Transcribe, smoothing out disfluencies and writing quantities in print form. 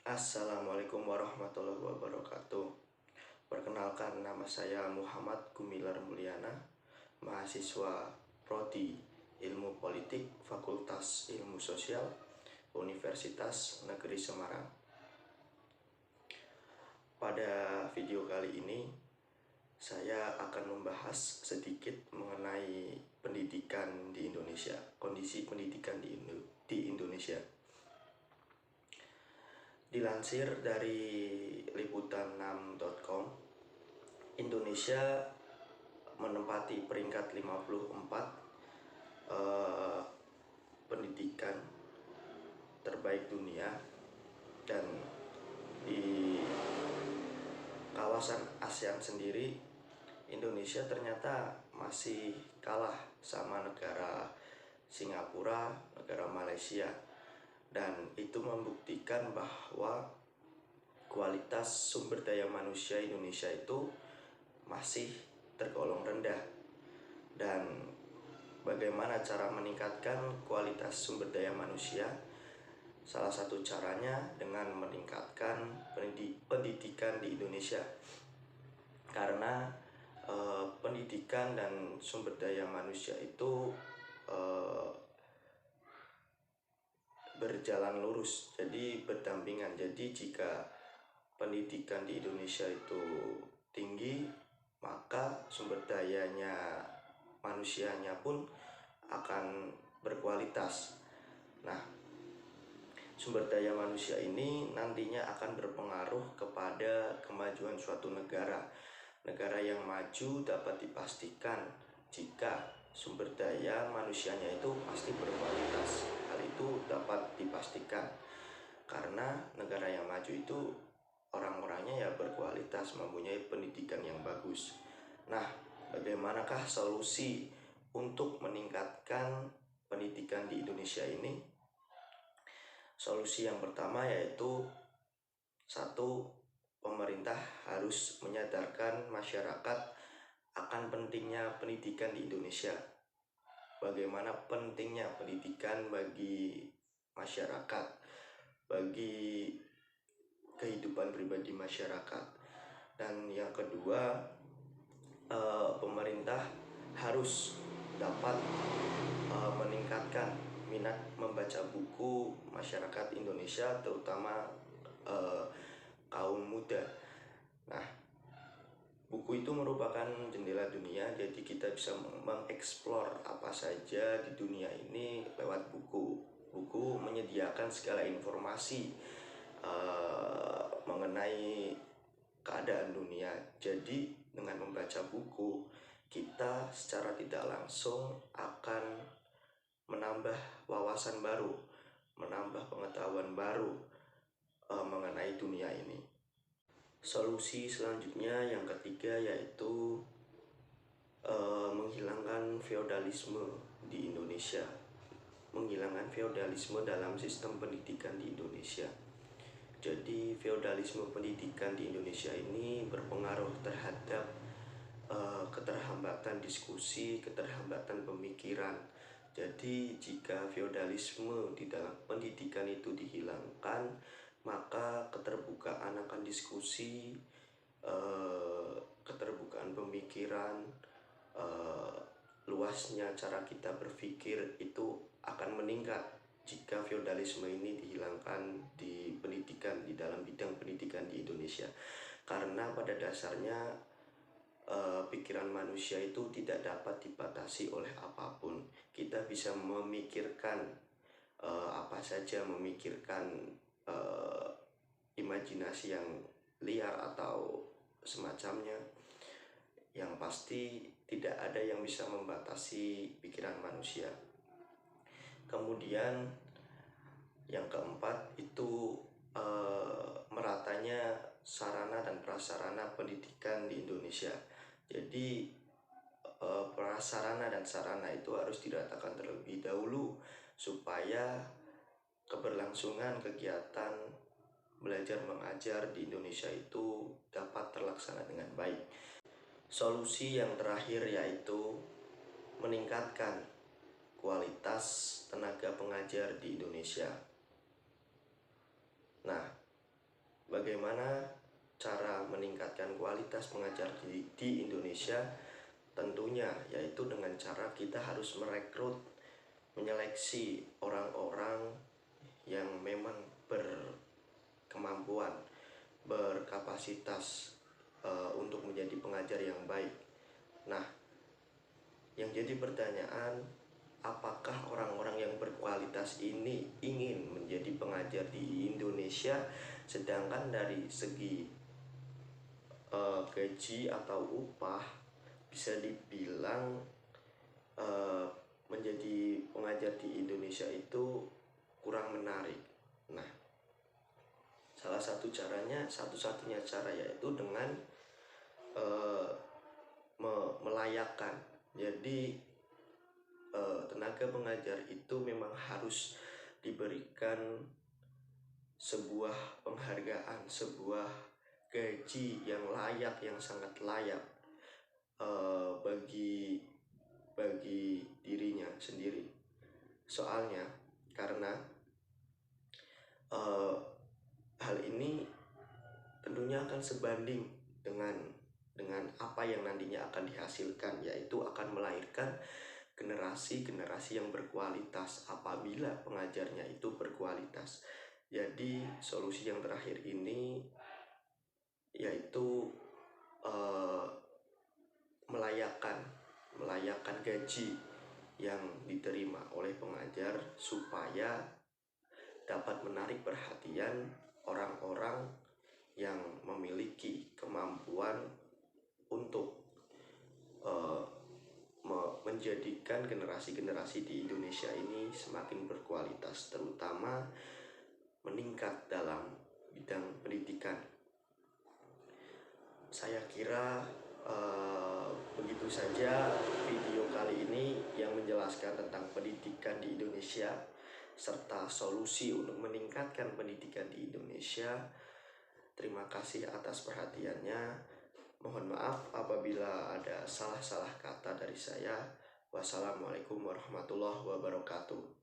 Assalamualaikum warahmatullahi wabarakatuh. Perkenalkan, nama saya Muhammad Gumilar Mulyana, mahasiswa Prodi Ilmu Politik Fakultas Ilmu Sosial Universitas Negeri Semarang. Pada video kali ini, saya akan membahas sedikit mengenai pendidikan di Indonesia, kondisi pendidikan di Indonesia. Dilansir dari liputan6.com, Indonesia menempati peringkat 54 pendidikan terbaik dunia, dan di kawasan ASEAN sendiri Indonesia ternyata masih kalah sama negara Singapura, negara Malaysia, dan itu membuktikan bahwa kualitas sumber daya manusia Indonesia itu masih tergolong rendah. Dan bagaimana cara meningkatkan kualitas sumber daya manusia? Salah satu caranya dengan meningkatkan pendidikan di Indonesia, karena pendidikan dan sumber daya manusia itu berjalan lurus, jadi berdampingan. Jadi jika pendidikan di Indonesia itu tinggi, maka sumber dayanya manusianya pun akan berkualitas. Nah, sumber daya manusia ini nantinya akan berpengaruh kepada kemajuan suatu negara. Negara yang maju dapat dipastikan jika sumber daya manusianya itu pasti berkualitas. Hal itu dapat dipastikan karena negara yang maju itu orang-orangnya ya berkualitas, mempunyai pendidikan yang bagus. Nah, bagaimanakah solusi untuk meningkatkan pendidikan di Indonesia ini? Solusi yang pertama yaitu satu, pemerintah harus menyadarkan masyarakat akan pentingnya pendidikan di Indonesia. Bagaimana pentingnya pendidikan bagi masyarakat, bagi kehidupan pribadi masyarakat. Dan yang kedua, pemerintah harus dapat meningkatkan minat membaca buku masyarakat Indonesia, terutama kaum muda. Nah, buku itu merupakan jendela dunia, jadi kita bisa mengeksplor apa saja di dunia ini lewat buku. Buku menyediakan segala informasi mengenai keadaan dunia. Jadi dengan membaca buku, kita secara tidak langsung akan menambah wawasan baru, menambah pengetahuan baru mengenai dunia ini. Solusi selanjutnya yang ketiga yaitu menghilangkan feodalisme di Indonesia. Menghilangkan feodalisme dalam sistem pendidikan di Indonesia. Jadi feodalisme pendidikan di Indonesia ini berpengaruh terhadap keterhambatan diskusi, keterhambatan pemikiran. Jadi jika feodalisme di dalam pendidikan itu dihilangkan, maka keterbukaan akan diskusi, keterbukaan pemikiran, luasnya cara kita berpikir itu akan meningkat jika feodalisme ini dihilangkan di pendidikan, di dalam bidang pendidikan di Indonesia. Karena pada dasarnya pikiran manusia itu tidak dapat dibatasi oleh apapun. Kita bisa memikirkan apa saja, memikirkan imajinasi yang liar atau semacamnya. Yang pasti tidak ada yang bisa membatasi pikiran manusia. Kemudian yang keempat itu meratanya sarana dan prasarana pendidikan di Indonesia. Jadi prasarana dan sarana itu harus diratakan terlebih dahulu supaya keberlangsungan kegiatan belajar mengajar di Indonesia itu dapat terlaksana dengan baik. Solusi yang terakhir yaitu meningkatkan kualitas tenaga pengajar di Indonesia. Nah, bagaimana cara meningkatkan kualitas pengajar di Indonesia? Tentunya yaitu dengan cara kita harus merekrut, menyeleksi orang-orang yang memang berkemampuan, berkapasitas untuk menjadi pengajar yang baik. Nah, yang jadi pertanyaan, apakah orang-orang yang berkualitas ini ingin menjadi pengajar di Indonesia, sedangkan dari segi gaji atau upah bisa dibilang menjadi pengajar di Indonesia itu kurang menarik. Nah, salah satu caranya, satu-satunya cara yaitu dengan melayakkan. Jadi tenaga pengajar itu memang harus diberikan sebuah penghargaan, sebuah gaji yang layak, yang sangat layak bagi dirinya sendiri. Soalnya karena hal ini tentunya akan sebanding dengan apa yang nantinya akan dihasilkan, yaitu akan melahirkan generasi-generasi yang berkualitas apabila pengajarnya itu berkualitas. Jadi solusi yang terakhir ini yaitu melayakkan gaji yang diterima oleh pengajar supaya dapat menarik perhatian orang-orang yang memiliki kemampuan untuk menjadikan generasi-generasi di Indonesia ini semakin berkualitas, terutama meningkat dalam bidang pendidikan. Saya kira begitu saja video kali ini yang menjelaskan tentang pendidikan di Indonesia serta solusi untuk meningkatkan pendidikan di Indonesia. Terima kasih atas perhatiannya. Mohon maaf apabila ada salah-salah kata dari saya. Wassalamualaikum warahmatullahi wabarakatuh.